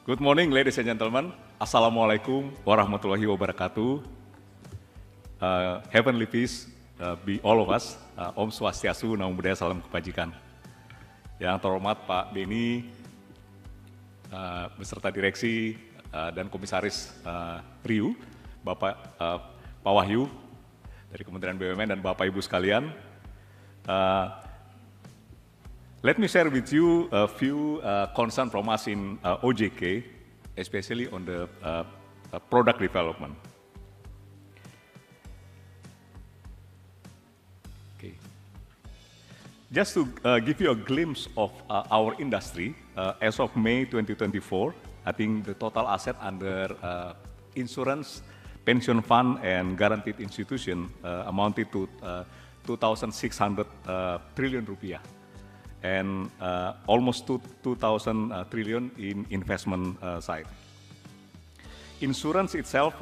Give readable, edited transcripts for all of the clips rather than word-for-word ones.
Good morning, ladies and gentlemen. Assalamualaikum warahmatullahi wabarakatuh. Heavenly peace be all of us. Om Swastiastu, Namo Buddhaya, salam kebajikan. Yang terhormat Pak Beni, beserta direksi dan komisaris RIU, Bapak Pak Wahyu dari Kementerian BUMN dan Bapak Ibu sekalian. Let me share with you a few concerns from us in OJK, especially on the product development. Okay. Just to give you a glimpse of our industry, as of May 2024, I think the total asset under insurance, pension fund, and guaranteed institution amounted to 2,600 trillion rupiah. And almost 2,000 trillion in investment side. Insurance itself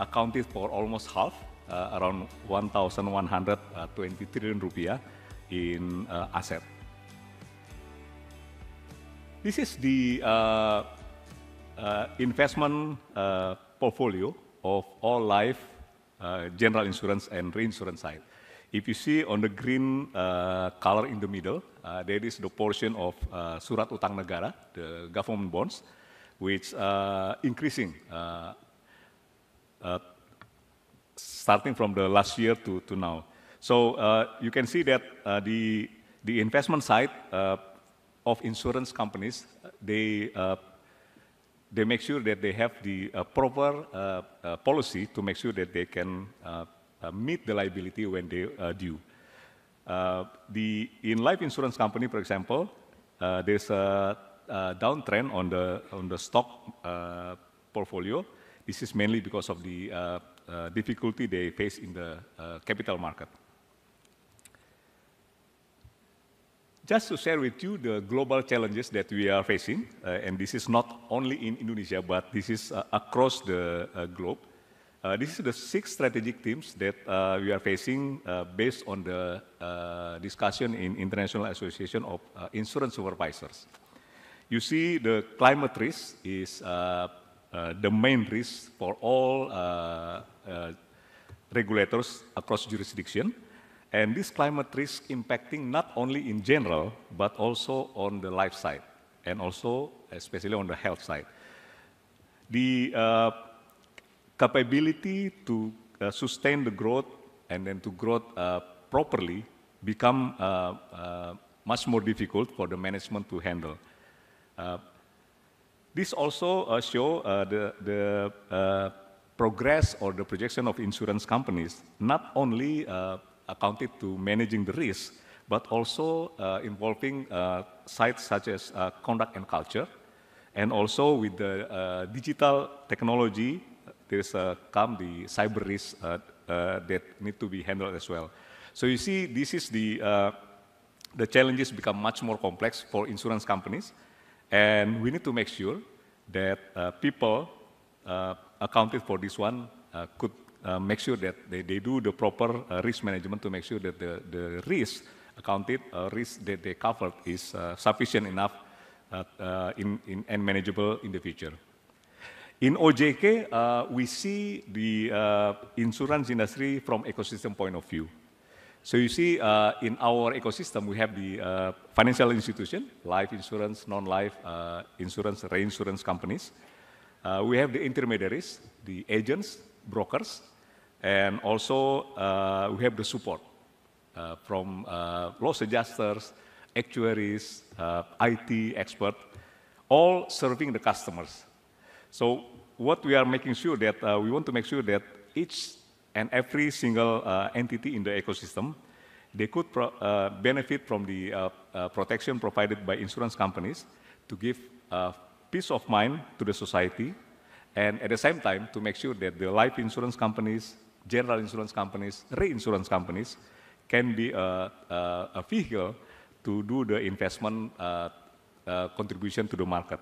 accounted for almost half, around 1,120 trillion rupiah in asset. This is the investment portfolio of all life, general insurance and reinsurance side. If you see on the green color in the middle, there is the portion of Surat Utang Negara, the government bonds, which increasing starting from the last year to now. So you can see that the investment side of insurance companies, they make sure that they have the proper policy to make sure that they can meet the liability when they due. In life insurance company, for example, there's a downtrend on the stock portfolio. This is mainly because of the difficulty they face in the capital market. Just to share with you the global challenges that we are facing, and this is not only in Indonesia, but this is across the globe. This is the 6 strategic themes that we are facing based on the discussion in International Association of Insurance Supervisors. You see the climate risk is the main risk for all regulators across jurisdiction. And this climate risk impacting not only in general, but also on the life side, and also especially on the health side. The capability to sustain the growth and then to grow properly become much more difficult for the management to handle. This also show the progress or the projection of insurance companies, not only accounted to managing the risk, but also involving sides such as conduct and culture, and also with the digital technology, there's come the cyber risk that need to be handled as well. So you see, this is the challenges become much more complex for insurance companies, and we need to make sure that people accounted for this one could make sure that they do the proper risk management to make sure that the risk accounted, risk that they covered is sufficient enough and manageable in the future. In OJK, we see the insurance industry from ecosystem point of view. So you see, in our ecosystem, we have the financial institution, life insurance, non-life insurance, reinsurance companies. We have the intermediaries, the agents, brokers, and also we have the support from loss adjusters, actuaries, IT expert, all serving the customers. So what we are making sure that we want to make sure that each and every single entity in the ecosystem, they could benefit from the protection provided by insurance companies to give peace of mind to the society, and at the same time to make sure that the life insurance companies, general insurance companies, reinsurance companies can be a vehicle to do the investment contribution to the market.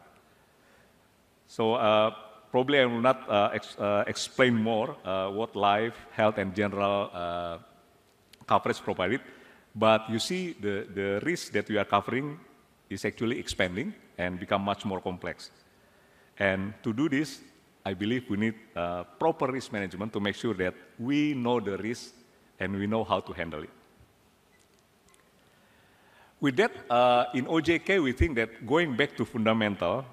So probably I will not explain more what life, health, and general coverage provided, but you see the risk that we are covering is actually expanding and become much more complex. And to do this, I believe we need proper risk management to make sure that we know the risk and we know how to handle it. With that, in OJK, we think that going back to fundamental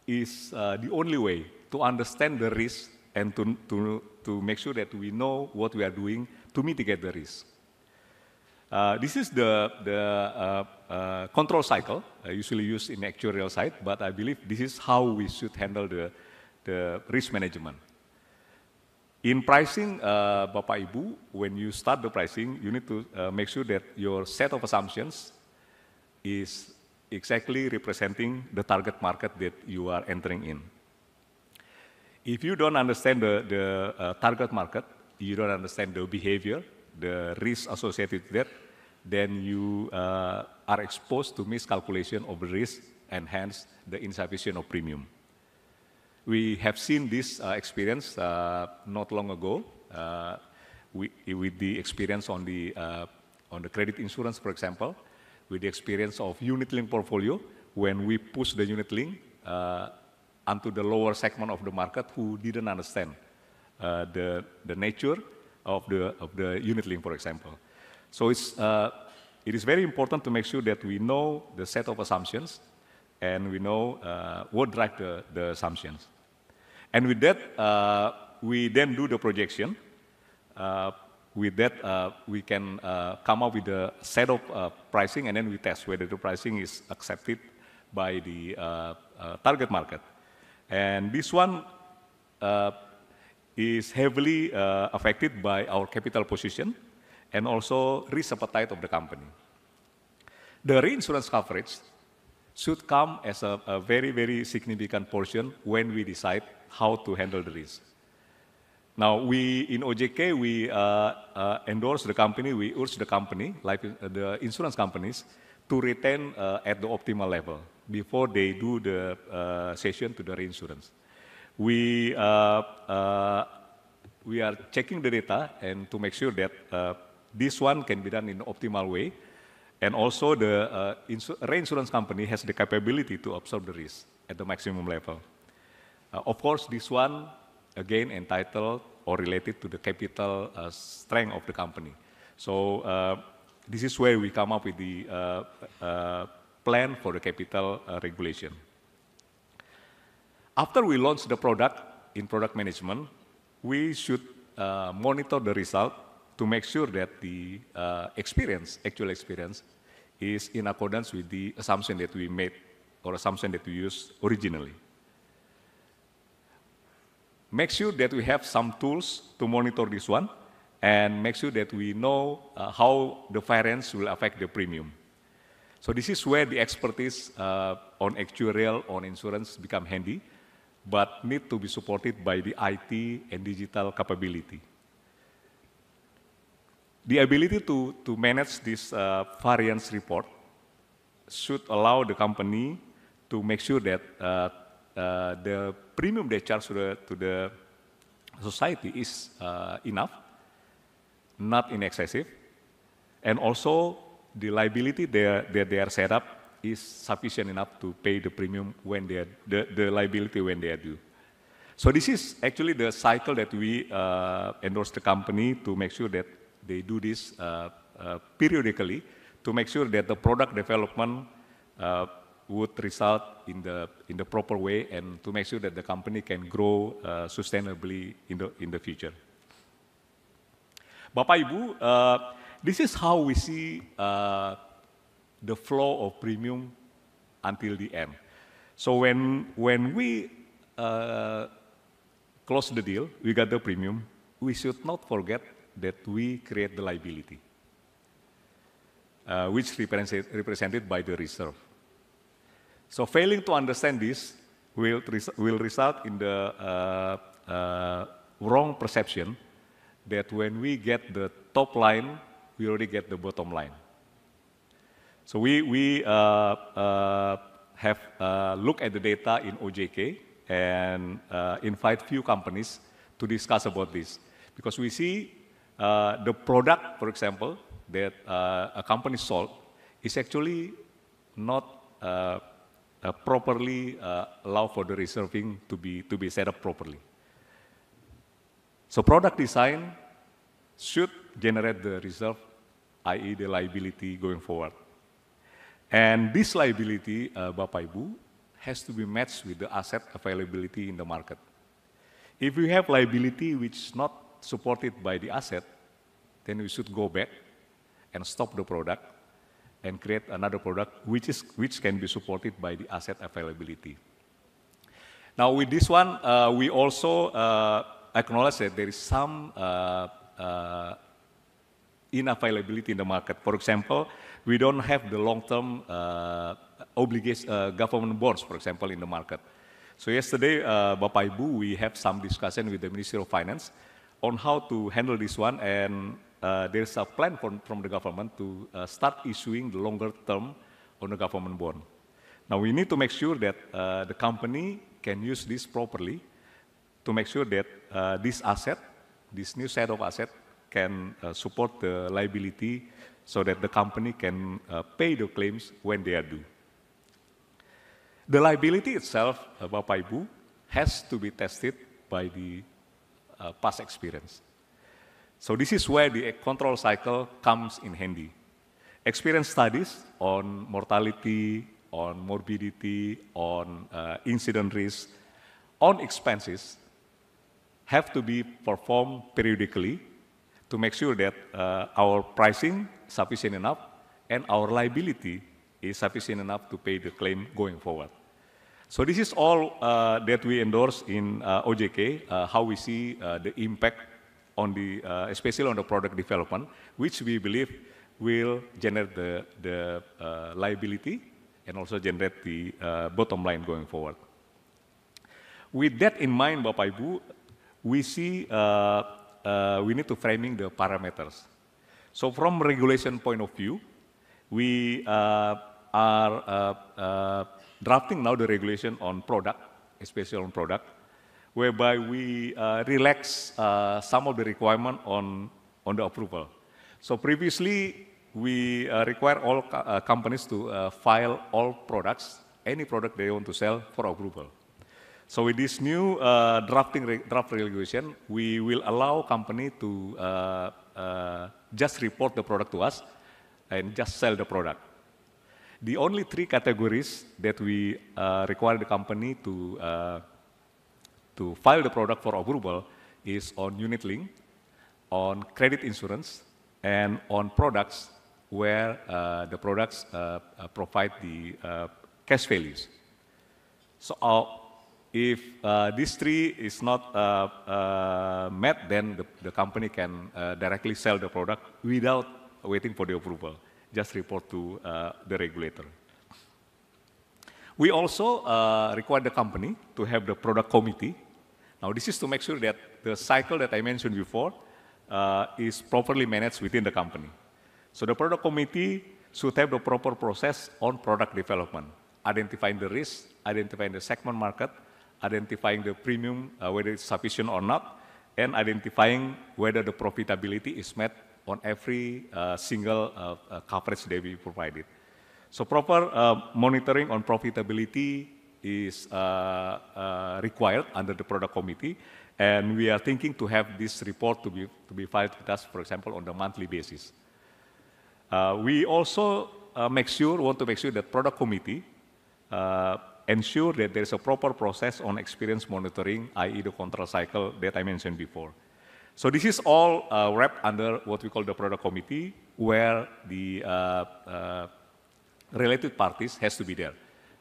is the only way to understand the risk and to make sure that we know what we are doing to mitigate the risk. This is the control cycle usually used in actuarial side, but I believe this is how we should handle the risk management. In pricing, Bapak Ibu, when you start the pricing, you need to make sure that your set of assumptions is exactly representing the target market that you are entering in. If you don't understand the target market, you don't understand the behavior, the risk associated with that, then you are exposed to miscalculation of the risk and hence the insufficient of premium. We have seen this experience not long ago with the experience on the credit insurance, for example, with the experience of unit-linked portfolio, when we push the unit-link onto the lower segment of the market who didn't understand the nature of the unit-link, for example. So it is very important to make sure that we know the set of assumptions and we know what drives the assumptions. And with that, we then do the projection. With that, we can come up with a set of pricing, and then we test whether the pricing is accepted by the target market. And this one is heavily affected by our capital position and also risk appetite of the company. The reinsurance coverage should come as a very, very significant portion when we decide how to handle the risk. Now, in OJK, we endorse the company, we urge the company, like the insurance companies, to retain at the optimal level before they do the cession to the reinsurance. We are checking the data and to make sure that this one can be done in an optimal way. And also the reinsurance company has the capability to absorb the risk at the maximum level. Of course, this one, again, entitled or related to the capital strength of the company. So this is where we come up with the plan for the capital regulation. After we launch the product in product management, we should monitor the result to make sure that the actual experience, is in accordance with the assumption that we made or assumption that we used originally. Make sure that we have some tools to monitor this one and make sure that we know how the variance will affect the premium. So this is where the expertise on actuarial, on insurance become handy, but need to be supported by the IT and digital capability. The ability to manage this variance report should allow the company to make sure that the premium they charge to the society is enough, not in excessive, and also the liability that they are set up is sufficient enough to pay the premium when they are, the liability when they are due. So this is actually the cycle that we endorse the company to make sure that they do this periodically to make sure that the product development would result in the proper way and to make sure that the company can grow sustainably in the future. Bapak Ibu, this is how we see the flow of premium until the end. So when we close the deal, we got the premium, we should not forget that we create the liability, which represented by the reserve. So failing to understand this will result in the wrong perception that when we get the top line, we already get the bottom line. So we have looked at the data in OJK and invite few companies to discuss about this. Because we see the product, for example, that a company sold is actually not properly allow for the reserving to be set up properly. So product design should generate the reserve, i.e. the liability going forward. And this liability, Bapak Ibu, has to be matched with the asset availability in the market. If we have liability which is not supported by the asset, then we should go back and stop the product and create another product which can be supported by the asset availability. Now with this one, we also acknowledge that there is some unavailability in the market. For example, we don't have the long-term government bonds, for example, in the market. So yesterday, Bapak Ibu, we have some discussion with the Ministry of Finance on how to handle this one, and there's a plan from the government to start issuing the longer term on the government bond. Now we need to make sure that the company can use this properly to make sure that this new set of asset can support the liability so that the company can pay the claims when they are due. The liability itself, Bapak Ibu, has to be tested by the past experience. So this is where the control cycle comes in handy. Experience studies on mortality, on morbidity, on incident risk, on expenses have to be performed periodically to make sure that our pricing is sufficient enough and our liability is sufficient enough to pay the claim going forward. So this is all that we endorse in OJK, how we see the impact on the, especially on the product development, which we believe will generate the liability and also generate the bottom line going forward. With that in mind, Bapak Ibu, we see we need to framing the parameters. So from regulation point of view, we are drafting now the regulation on product, especially on product, whereby we relax some of the requirement on the approval. So previously, we require all companies to file all products, any product they want to sell for approval. So with this new draft regulation, we will allow company to just report the product to us and just sell the product. The only three categories that we require the company to file the product for approval is on unit link, on credit insurance, and on products where the products provide the cash values. So if these three is not met, then the company can directly sell the product without waiting for the approval, just report to the regulator. We also require the company to have the product committee. Now this is to make sure that the cycle that I mentioned before is properly managed within the company. So the product committee should have the proper process on product development, identifying the risk, identifying the segment market, identifying the premium, whether it's sufficient or not, and identifying whether the profitability is met on every single coverage that we provided. So proper monitoring on profitability is required under the product committee, and we are thinking to have this report to be filed with us, for example, on the monthly basis. We also want to make sure that product committee ensure that there is a proper process on experience monitoring, i.e. the control cycle that I mentioned before. So this is all wrapped under what we call the product committee, where the related parties has to be there.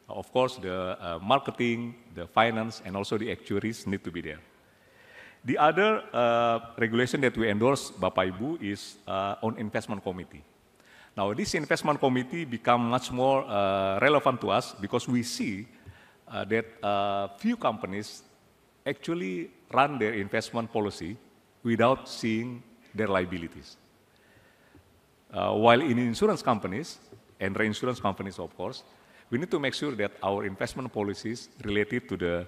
Of course, the marketing, the finance, and also the actuaries need to be there. The other regulation that we endorse, Bapak Ibu, is on investment committee. Now, this investment committee become much more relevant to us because we see that few companies actually run their investment policy without seeing their liabilities. While in insurance companies and reinsurance companies, of course, we need to make sure that our investment policies related to the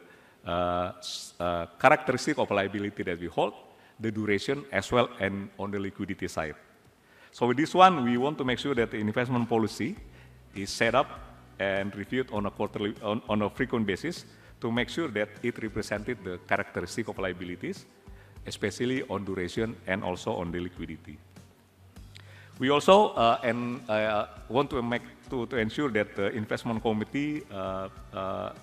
characteristic of liability that we hold, the duration as well, and on the liquidity side. So with this one, we want to make sure that the investment policy is set up and reviewed on a frequent basis to make sure that it represented the characteristic of liabilities, especially on duration and also on the liquidity. We also want to ensure that the investment committee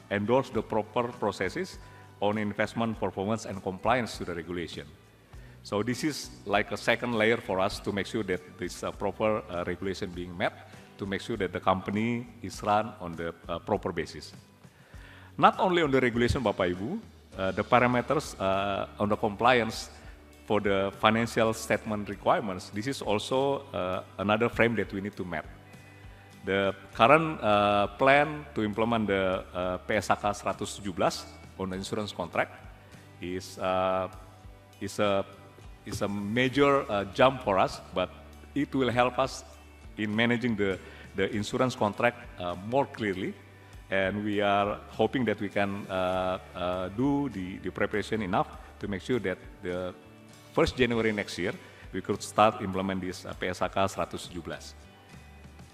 endorse the proper processes on investment performance and compliance to the regulation. So this is like a second layer for us to make sure that this proper regulation being met, to make sure that the company is run on the proper basis. Not only on the regulation, Bapak Ibu, the parameters on the compliance for the financial statement requirements, this is also another frame that we need to map. The current plan to implement the PSAK 117 on the insurance contract is a major jump for us, but it will help us in managing the insurance contract more clearly, and we are hoping that we can do the preparation enough to make sure that the 1st January next year, we could start implement this PSAK 117.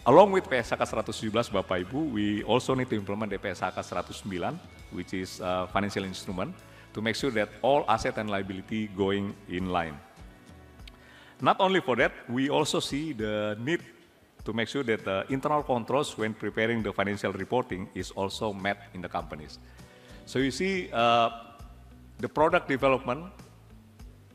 Along with PSAK 117, Bapak Ibu, we also need to implement the PSAK 109, which is financial instrument, to make sure that all asset and liability going in line. Not only for that, we also see the need to make sure that the internal controls when preparing the financial reporting is also met in the companies. So you see, the product development,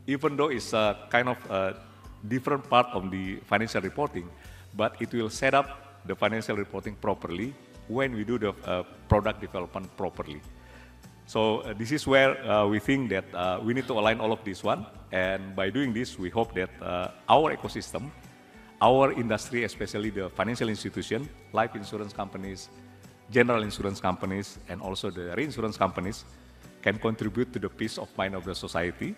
even though it's a kind of a different part of the financial reporting, but it will set up the financial reporting properly when we do the product development properly. So this is where we think that we need to align all of this one, and by doing this, we hope that our ecosystem, our industry, especially the financial institution, life insurance companies, general insurance companies, and also the reinsurance companies, can contribute to the peace of mind of the society,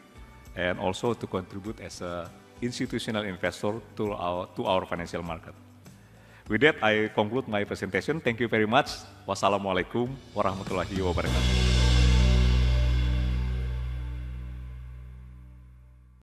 and also to contribute as an institutional investor to our financial market. With that, I conclude my presentation. Thank you very much. Wassalamualaikum warahmatullahi wabarakatuh.